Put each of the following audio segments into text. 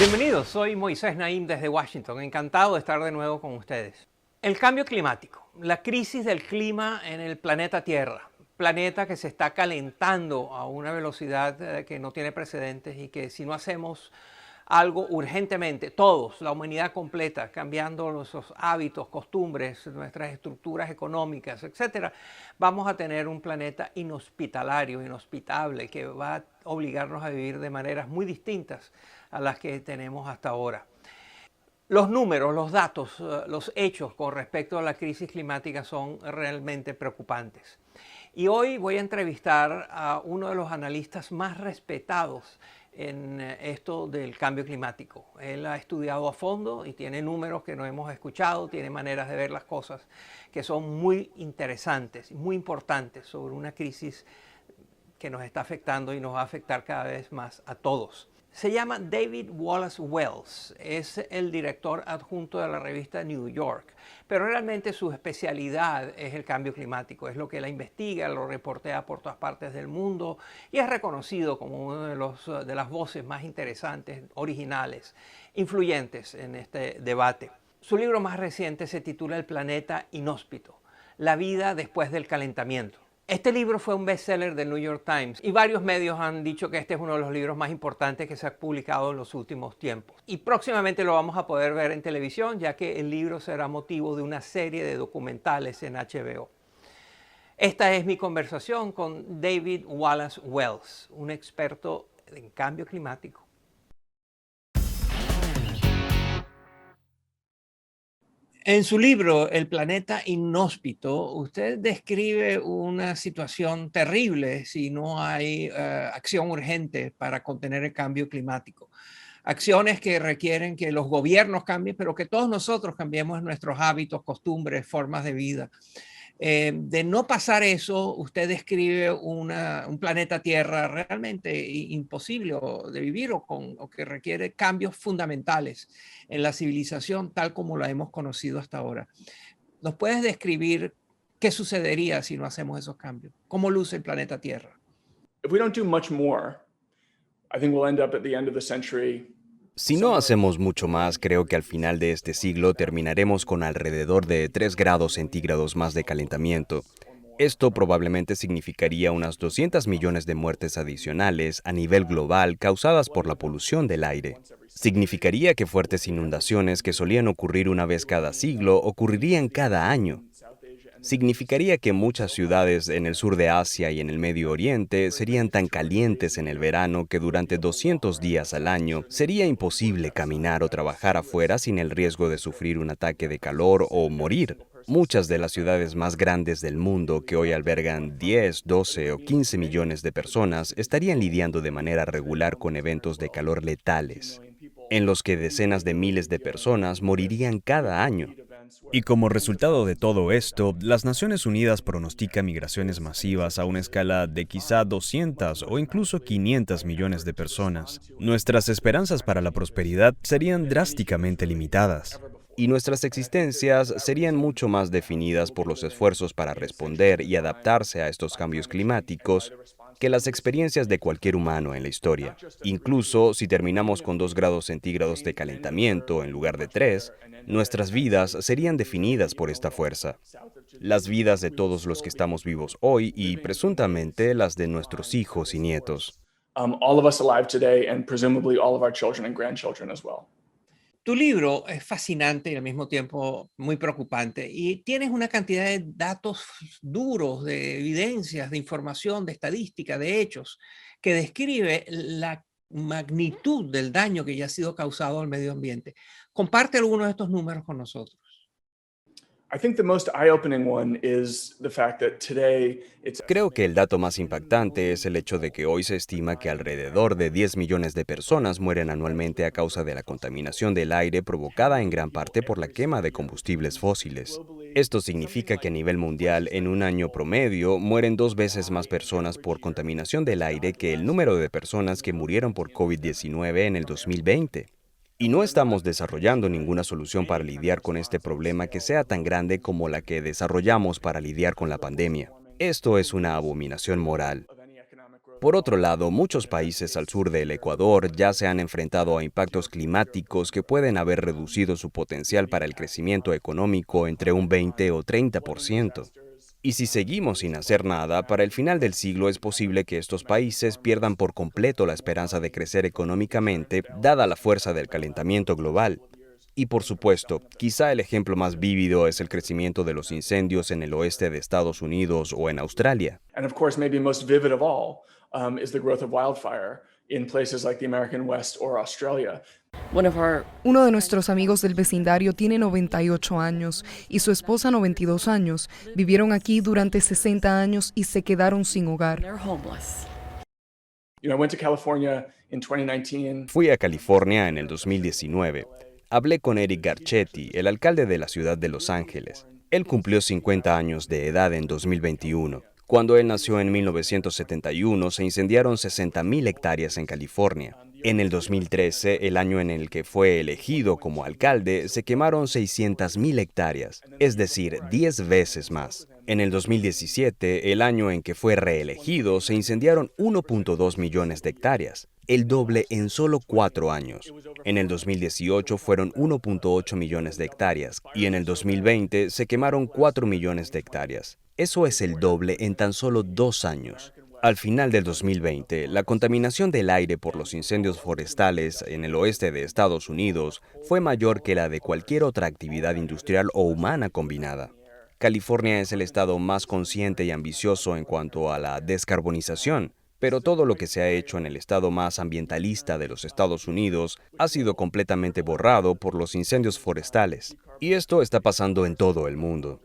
Bienvenidos, soy Moisés Naim desde Washington, encantado de estar de nuevo con ustedes. El cambio climático, la crisis del clima en el planeta Tierra, planeta que se está calentando a una velocidad que no tiene precedentes y que si no hacemos algo urgentemente, todos, la humanidad completa, cambiando nuestros hábitos, costumbres, nuestras estructuras económicas, etcétera, vamos a tener un planeta inhospitalario, inhospitable, que va a obligarnos a vivir de maneras muy distintas a las que tenemos hasta ahora. Los números, los datos, los hechos con respecto a la crisis climática son realmente preocupantes. Y hoy voy a entrevistar a uno de los analistas más respetados en esto del cambio climático. Él ha estudiado a fondo y tiene números que no hemos escuchado, tiene maneras de ver las cosas que son muy interesantes, muy importantes sobre una crisis que nos está afectando y nos va a afectar cada vez más a todos. Se llama David Wallace Wells, es el director adjunto de la revista New York, pero realmente su especialidad es el cambio climático, es lo que él investiga, lo reportea por todas partes del mundo y es reconocido como uno de las voces más interesantes, originales, influyentes en este debate. Su libro más reciente se titula El planeta inhóspito, la vida después del calentamiento. Este libro fue un bestseller del New York Times y varios medios han dicho que este es uno de los libros más importantes que se ha publicado en los últimos tiempos. Y próximamente lo vamos a poder ver en televisión, ya que el libro será motivo de una serie de documentales en HBO. Esta es mi conversación con David Wallace Wells, un experto en cambio climático. En su libro El planeta inhóspito, usted describe una situación terrible si no hay acción urgente para contener el cambio climático. Acciones que requieren que los gobiernos cambien, pero que todos nosotros cambiemos nuestros hábitos, costumbres, formas de vida. De no pasar eso, usted describe un planeta Tierra realmente imposible de vivir o que requiere cambios fundamentales en la civilización tal como la hemos conocido hasta ahora. ¿Nos puedes describir qué sucedería si no hacemos esos cambios? ¿Cómo luce el planeta Tierra? If we don't do much more, I think we'll end up at the end of the century. Si no hacemos mucho más, creo que al final de este siglo terminaremos con alrededor de 3 grados centígrados más de calentamiento. Esto probablemente significaría unas 200 millones de muertes adicionales a nivel global causadas por la polución del aire. Significaría que fuertes inundaciones que solían ocurrir una vez cada siglo ocurrirían cada año. Significaría que muchas ciudades en el sur de Asia y en el Medio Oriente serían tan calientes en el verano que durante 200 días al año sería imposible caminar o trabajar afuera sin el riesgo de sufrir un ataque de calor o morir. Muchas de las ciudades más grandes del mundo que hoy albergan 10, 12 o 15 millones de personas estarían lidiando de manera regular con eventos de calor letales, en los que decenas de miles de personas morirían cada año. Y como resultado de todo esto, las Naciones Unidas pronostican migraciones masivas a una escala de quizá 200 o incluso 500 millones de personas. Nuestras esperanzas para la prosperidad serían drásticamente limitadas. Y nuestras existencias serían mucho más definidas por los esfuerzos para responder y adaptarse a estos cambios climáticos que las experiencias de cualquier humano en la historia. Incluso si terminamos con 2 grados centígrados de calentamiento en lugar de 3, nuestras vidas serían definidas por esta fuerza. Las vidas de todos los que estamos vivos hoy y presuntamente las de nuestros hijos y nietos. All of us alive today and presumably all of our children and grandchildren as well. Tu libro es fascinante y al mismo tiempo muy preocupante y tienes una cantidad de datos duros, de evidencias, de información, de estadística, de hechos, que describe la magnitud del daño que ya ha sido causado al medio ambiente. Comparte algunos de estos números con nosotros. I think the most eye-opening one is the fact that today it's Creo que el dato más impactante es el hecho de que hoy se estima que alrededor de 10 millones de personas mueren anualmente a causa de la contaminación del aire provocada en gran parte por la quema de combustibles fósiles. Esto significa que a nivel mundial, en un año promedio, mueren 2 veces más personas por contaminación del aire que el número de personas que murieron por COVID-19 en el 2020. Y no estamos desarrollando ninguna solución para lidiar con este problema que sea tan grande como la que desarrollamos para lidiar con la pandemia. Esto es una abominación moral. Por otro lado, muchos países al sur del Ecuador ya se han enfrentado a impactos climáticos que pueden haber reducido su potencial para el crecimiento económico entre un 20 o 30%. Y si seguimos sin hacer nada, para el final del siglo es posible que estos países pierdan por completo la esperanza de crecer económicamente, dada la fuerza del calentamiento global. Y por supuesto, quizá el ejemplo más vívido es el crecimiento de los incendios en el oeste de Estados Unidos o en Australia. And of course, maybe most vivid of all is the growth of wildfire in places like the American West or Australia. Uno de nuestros amigos del vecindario tiene 98 años y su esposa 92 años. Vivieron aquí durante 60 años y se quedaron sin hogar. I went to California in 2019. Fui a California en el 2019. Hablé con Eric Garcetti, el alcalde de la ciudad de Los Ángeles. Él cumplió 50 años de edad en 2021. Cuando él nació en 1971, se incendiaron 60,000 hectáreas en California. En el 2013, el año en el que fue elegido como alcalde, se quemaron 600,000 hectáreas, es decir, 10 veces más. En el 2017, el año en que fue reelegido, se incendiaron 1.2 millones de hectáreas, el doble en solo 4 años. En el 2018 fueron 1.8 millones de hectáreas y en el 2020 se quemaron 4 millones de hectáreas. Eso es el doble en tan solo 2 años. Al final del 2020, la contaminación del aire por los incendios forestales en el oeste de Estados Unidos fue mayor que la de cualquier otra actividad industrial o humana combinada. California es el estado más consciente y ambicioso en cuanto a la descarbonización, pero todo lo que se ha hecho en el estado más ambientalista de los Estados Unidos ha sido completamente borrado por los incendios forestales. Y esto está pasando en todo el mundo.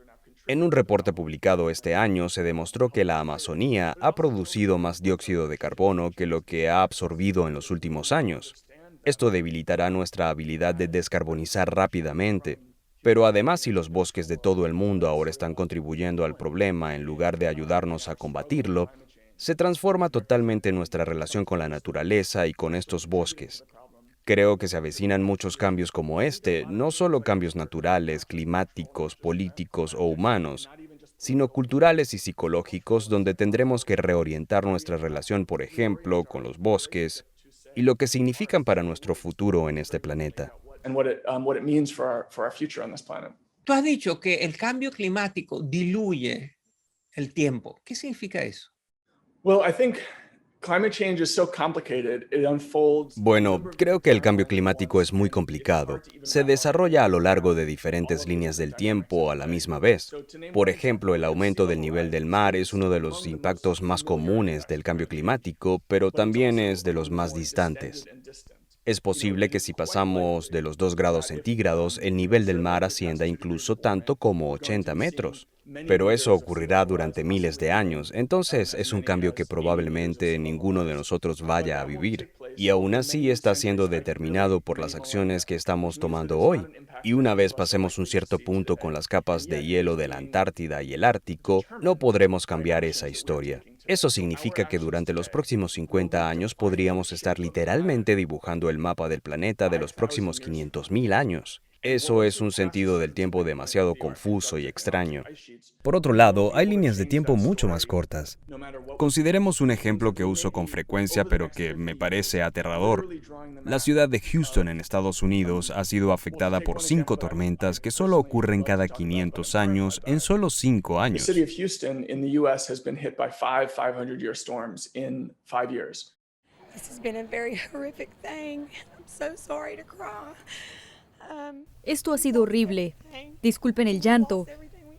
En un reporte publicado este año se demostró que la Amazonía ha producido más dióxido de carbono que lo que ha absorbido en los últimos años. Esto debilitará nuestra habilidad de descarbonizar rápidamente. Pero además, si los bosques de todo el mundo ahora están contribuyendo al problema en lugar de ayudarnos a combatirlo, se transforma totalmente nuestra relación con la naturaleza y con estos bosques. Creo que se avecinan muchos cambios como este, no solo cambios naturales, climáticos, políticos o humanos, sino culturales y psicológicos donde tendremos que reorientar nuestra relación, por ejemplo, con los bosques y lo que significan para nuestro futuro en este planeta. And what it means for our future on this planet. Tú has dicho que el cambio climático diluye el tiempo. ¿Qué significa eso? Well, I think climate change is so complicated, it unfolds. Bueno, creo que el cambio climático es muy complicado. Se desarrolla a lo largo de diferentes líneas del tiempo a la misma vez. Por ejemplo, el aumento del nivel del mar es uno de los impactos más comunes del cambio climático, pero también es de los más distantes. Es posible que si pasamos de los 2 grados centígrados, el nivel del mar ascienda incluso tanto como 80 metros. Pero eso ocurrirá durante miles de años, entonces es un cambio que probablemente ninguno de nosotros vaya a vivir. Y aún así está siendo determinado por las acciones que estamos tomando hoy. Y una vez pasemos un cierto punto con las capas de hielo de la Antártida y el Ártico, no podremos cambiar esa historia. Eso significa que durante los próximos 50 años podríamos estar literalmente dibujando el mapa del planeta de los próximos 500,000 años. Eso es un sentido del tiempo demasiado confuso y extraño. Por otro lado, hay líneas de tiempo mucho más cortas. Consideremos un ejemplo que uso con frecuencia, pero que me parece aterrador. La ciudad de Houston, en Estados Unidos, ha sido afectada por 5 tormentas que solo ocurren cada 500 años en solo 5 The años. city of Houston in the US has been hit by 5 500-year storms in 5 years. This has been a very horrific thing. I'm so sorry to cry. Esto ha sido horrible. Disculpen el llanto.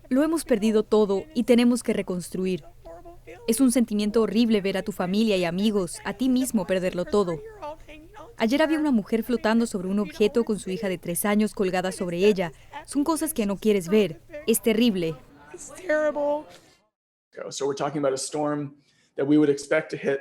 Lo hemos perdido todo y tenemos que reconstruir. Es un sentimiento horrible ver a tu familia y amigos, a ti mismo perderlo todo. Ayer había una mujer flotando sobre un objeto con su hija de 3 años colgada sobre ella. Son cosas que no quieres ver. Es terrible. It's terrible. So we're talking about a storm that we would expect to hit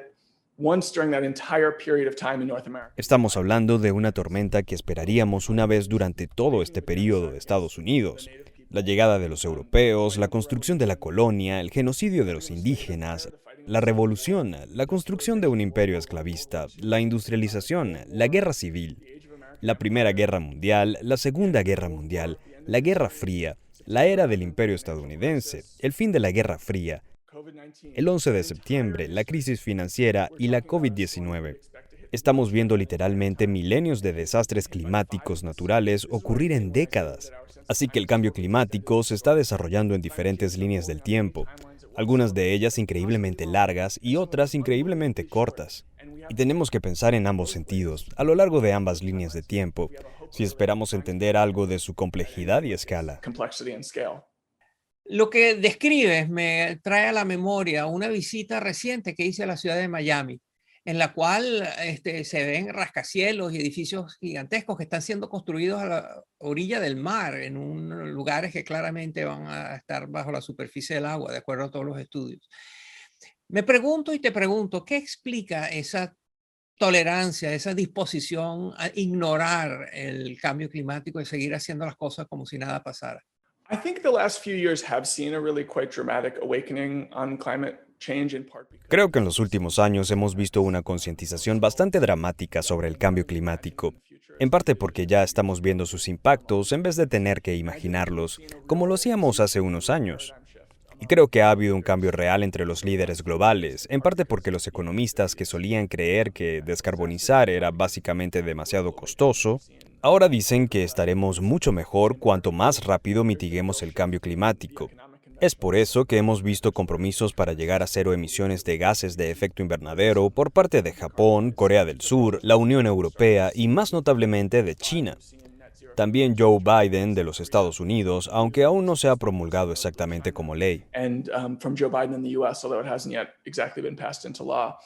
once during that entire period of time in North America. Estamos hablando de una tormenta que esperaríamos una vez durante todo este periodo de Estados Unidos. La llegada de los europeos, la construcción de la colonia, el genocidio de los indígenas, la revolución, la construcción de un imperio esclavista, la industrialización, la guerra civil, la Primera Guerra Mundial, la Segunda Guerra Mundial, la Guerra Fría, la era del imperio estadounidense, el fin de la Guerra Fría, El 11 de septiembre, la crisis financiera y la COVID-19. Estamos viendo literalmente milenios de desastres climáticos naturales ocurrir en décadas. Así que el cambio climático se está desarrollando en diferentes líneas del tiempo, algunas de ellas increíblemente largas y otras increíblemente cortas. Y tenemos que pensar en ambos sentidos, a lo largo de ambas líneas de tiempo, si esperamos entender algo de su complejidad y escala. Lo que describes me trae a la memoria una visita reciente que hice a la ciudad de Miami, en la cual se ven rascacielos y edificios gigantescos que están siendo construidos a la orilla del mar, en lugares que claramente van a estar bajo la superficie del agua, de acuerdo a todos los estudios. Me pregunto y te pregunto, ¿qué explica esa tolerancia, esa disposición a ignorar el cambio climático y seguir haciendo las cosas como si nada pasara? I think the last few years have seen a really quite dramatic awakening on climate change, in part because Creo que en los últimos años hemos visto una concientización bastante dramática sobre el cambio climático, en parte porque ya estamos viendo sus impactos en vez de tener que imaginarlos, como lo hacíamos hace unos años. Y creo que ha habido un cambio real entre los líderes globales, en parte porque los economistas que solían creer que descarbonizar era básicamente demasiado costoso, ahora dicen que estaremos mucho mejor cuanto más rápido mitiguemos el cambio climático. Es por eso que hemos visto compromisos para llegar a cero emisiones de gases de efecto invernadero por parte de Japón, Corea del Sur, la Unión Europea y más notablemente de China. También Joe Biden de los Estados Unidos, aunque aún no se ha promulgado exactamente como ley. and from Joe Biden in the U.S., although it hasn't yet exactly been passed into law.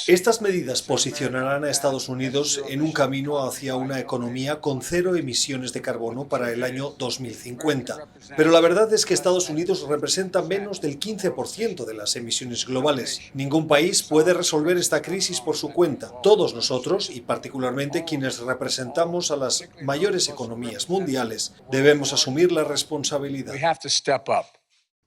Estas medidas posicionarán a Estados Unidos en un camino hacia una economía con cero emisiones de carbono para el año 2050. Pero la verdad es que Estados Unidos representa menos del 15% de las emisiones globales. Ningún país puede resolver esta crisis por su cuenta. Todos nosotros, y particularmente quienes representamos a las mayores economías mundiales, debemos asumir la responsabilidad.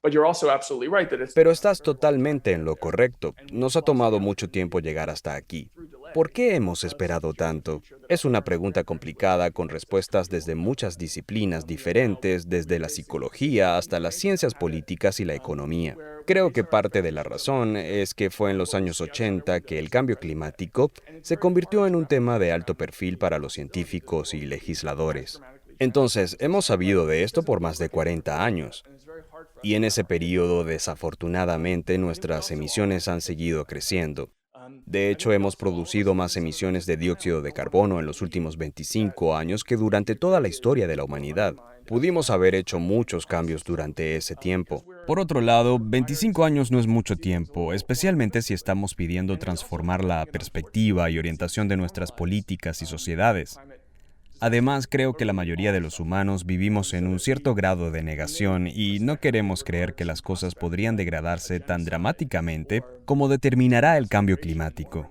But you're also absolutely right that it's Pero estás totalmente en lo correcto. Nos ha tomado mucho tiempo llegar hasta aquí. ¿Por qué hemos esperado tanto? Es una pregunta complicada con respuestas desde muchas disciplinas diferentes, desde la psicología hasta las ciencias políticas y la economía. Creo que parte de la razón es que fue en los años 80 que el cambio climático se convirtió en un tema de alto perfil para los científicos y legisladores. Entonces, hemos sabido de esto por más de 40 años. Y en ese periodo, desafortunadamente, nuestras emisiones han seguido creciendo. De hecho, hemos producido más emisiones de dióxido de carbono en los últimos 25 años que durante toda la historia de la humanidad. Pudimos haber hecho muchos cambios durante ese tiempo. Por otro lado, 25 años no es mucho tiempo, especialmente si estamos pidiendo transformar la perspectiva y orientación de nuestras políticas y sociedades. Además, creo que la mayoría de los humanos vivimos en un cierto grado de negación y no queremos creer que las cosas podrían degradarse tan dramáticamente como determinará el cambio climático.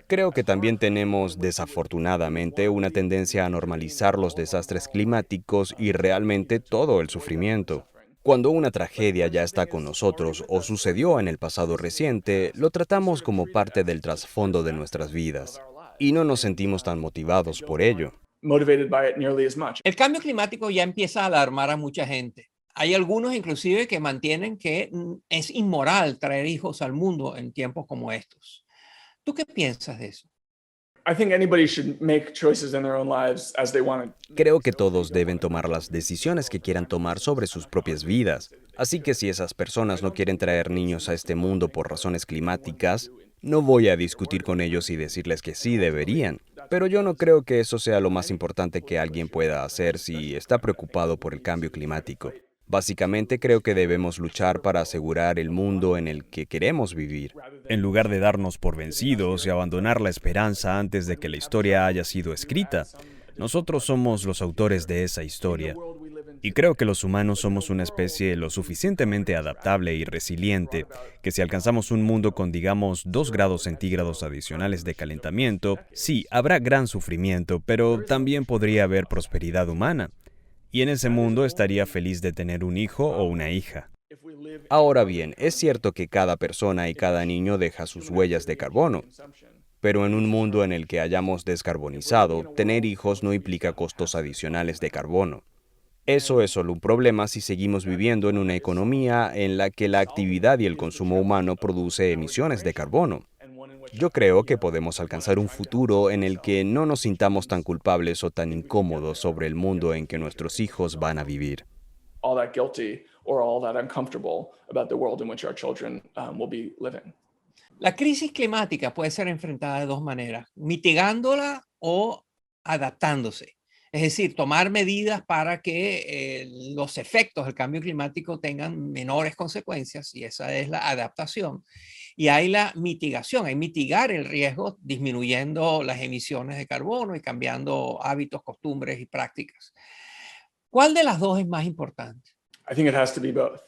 Creo que también tenemos, desafortunadamente, una tendencia a normalizar los desastres climáticos y realmente todo el sufrimiento. Cuando una tragedia ya está con nosotros o sucedió en el pasado reciente, lo tratamos como parte del trasfondo de nuestras vidas y no nos sentimos tan motivados por ello. motivated by it nearly as much. El cambio climático ya empieza a alarmar a mucha gente. Hay algunos inclusive que mantienen que es inmoral traer hijos al mundo en tiempos como estos. ¿Tú qué piensas de eso? I think anybody should make choices in their own lives as they want to. Creo que todos deben tomar las decisiones que quieran tomar sobre sus propias vidas. Así que si esas personas no quieren traer niños a este mundo por razones climáticas, no voy a discutir con ellos y decirles que sí deberían. Pero yo no creo que eso sea lo más importante que alguien pueda hacer si está preocupado por el cambio climático. Básicamente creo que debemos luchar para asegurar el mundo en el que queremos vivir. En lugar de darnos por vencidos y abandonar la esperanza antes de que la historia haya sido escrita, nosotros somos los autores de esa historia. Y creo que los humanos somos una especie lo suficientemente adaptable y resiliente que si alcanzamos un mundo con, digamos, 2 grados centígrados adicionales de calentamiento, sí, habrá gran sufrimiento, pero también podría haber prosperidad humana. Y en ese mundo estaría feliz de tener un hijo o una hija. Ahora bien, es cierto que cada persona y cada niño deja sus huellas de carbono. Pero en un mundo en el que hayamos descarbonizado, tener hijos no implica costos adicionales de carbono. Eso es solo un problema si seguimos viviendo en una economía en la que la actividad y el consumo humano produce emisiones de carbono. Yo creo que podemos alcanzar un futuro en el que no nos sintamos tan culpables o tan incómodos sobre el mundo en que nuestros hijos van a vivir. All that guilty or all that uncomfortable about the world in which our children will be living. La crisis climática puede ser enfrentada de dos maneras, mitigándola o adaptándose. Es decir, tomar medidas para que los efectos del cambio climático tengan menores consecuencias, y esa es la adaptación. Y hay la mitigación, hay mitigar el riesgo disminuyendo las emisiones de carbono y cambiando hábitos, costumbres y prácticas. ¿Cuál de las dos es más importante? I think it has to be both.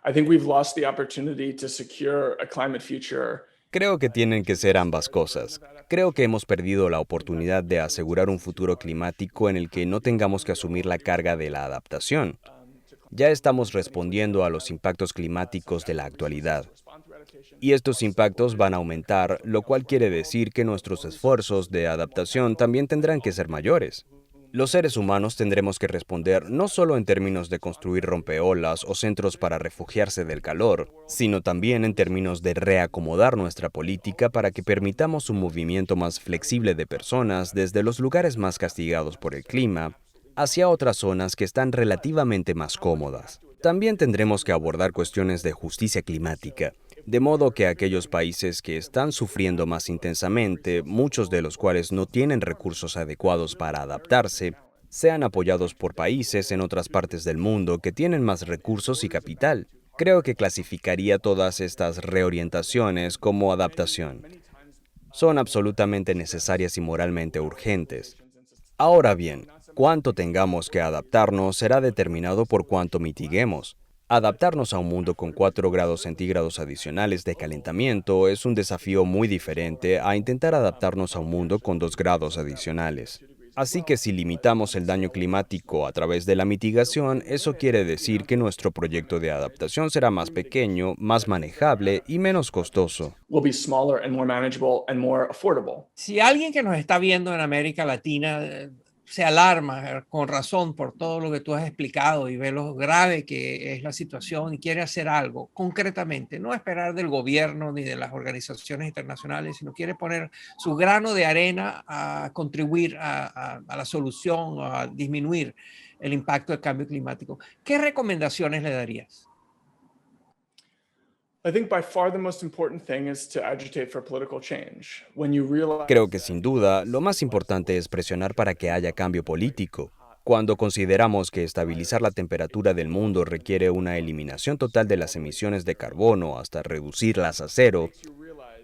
I think we've lost the opportunity to secure a climate future. Creo que tienen que ser ambas cosas. Creo que hemos perdido la oportunidad de asegurar un futuro climático en el que no tengamos que asumir la carga de la adaptación. Ya estamos respondiendo a los impactos climáticos de la actualidad. Y estos impactos van a aumentar, lo cual quiere decir que nuestros esfuerzos de adaptación también tendrán que ser mayores. Los seres humanos tendremos que responder no solo en términos de construir rompeolas o centros para refugiarse del calor, sino también en términos de reacomodar nuestra política para que permitamos un movimiento más flexible de personas desde los lugares más castigados por el clima hacia otras zonas que están relativamente más cómodas. También tendremos que abordar cuestiones de justicia climática, de modo que aquellos países que están sufriendo más intensamente, muchos de los cuales no tienen recursos adecuados para adaptarse, sean apoyados por países en otras partes del mundo que tienen más recursos y capital. Creo que clasificaría todas estas reorientaciones como adaptación. Son absolutamente necesarias y moralmente urgentes. Ahora bien, cuánto tengamos que adaptarnos será determinado por cuánto mitiguemos. Adaptarnos a un mundo con 4 grados centígrados adicionales de calentamiento es un desafío muy diferente a intentar adaptarnos a un mundo con 2 grados adicionales. Así que si limitamos el daño climático a través de la mitigación, eso quiere decir que nuestro proyecto de adaptación será más pequeño, más manejable y menos costoso. Will be smaller and more manageable and more affordable. Si alguien que nos está viendo en América Latina se alarma con razón por todo lo que tú has explicado y ve lo grave que es la situación y quiere hacer algo concretamente, no esperar del gobierno ni de las organizaciones internacionales, sino quiere poner su grano de arena a contribuir a la solución, a disminuir el impacto del cambio climático, ¿qué recomendaciones le darías? I think by far the most important thing is to agitate for political change. When you realize Creo que sin duda, lo más importante es presionar para que haya cambio político. Cuando consideramos que estabilizar la temperatura del mundo requiere una eliminación total de las emisiones de carbono hasta reducirlas a cero,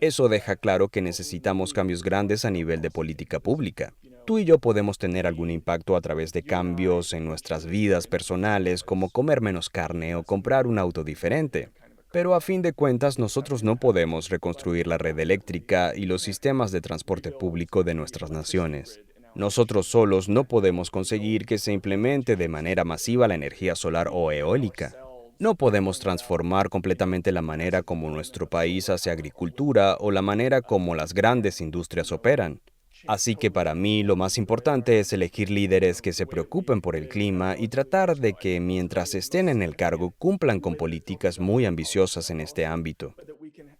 eso deja claro que necesitamos cambios grandes a nivel de política pública. Tú y yo podemos tener algún impacto a través de cambios en nuestras vidas personales, como comer menos carne o comprar un auto diferente. Pero a fin de cuentas, nosotros no podemos reconstruir la red eléctrica y los sistemas de transporte público de nuestras naciones. Nosotros solos no podemos conseguir que se implemente de manera masiva la energía solar o eólica. No podemos transformar completamente la manera como nuestro país hace agricultura o la manera como las grandes industrias operan. Así que para mí lo más importante es elegir líderes que se preocupen por el clima y tratar de que mientras estén en el cargo cumplan con políticas muy ambiciosas en este ámbito.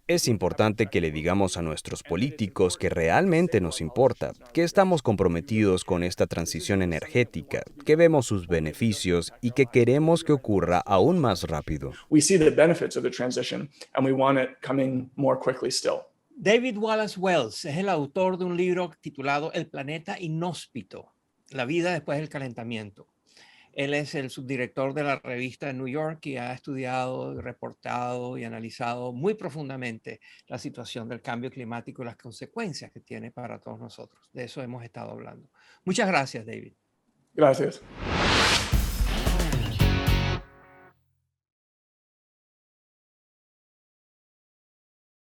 Es importante que le digamos a nuestros políticos que realmente nos importa, que estamos comprometidos con esta transición energética, que vemos sus beneficios y que queremos que ocurra aún más rápido. we see the benefits of the transition and we want it coming more quickly still. David Wallace Wells es el autor de un libro titulado El planeta inhóspito, la vida después del calentamiento. Él es el subdirector de la revista en New York y ha estudiado, reportado y analizado muy profundamente la situación del cambio climático y las consecuencias que tiene para todos nosotros. De eso hemos estado hablando. Muchas gracias, David. Gracias.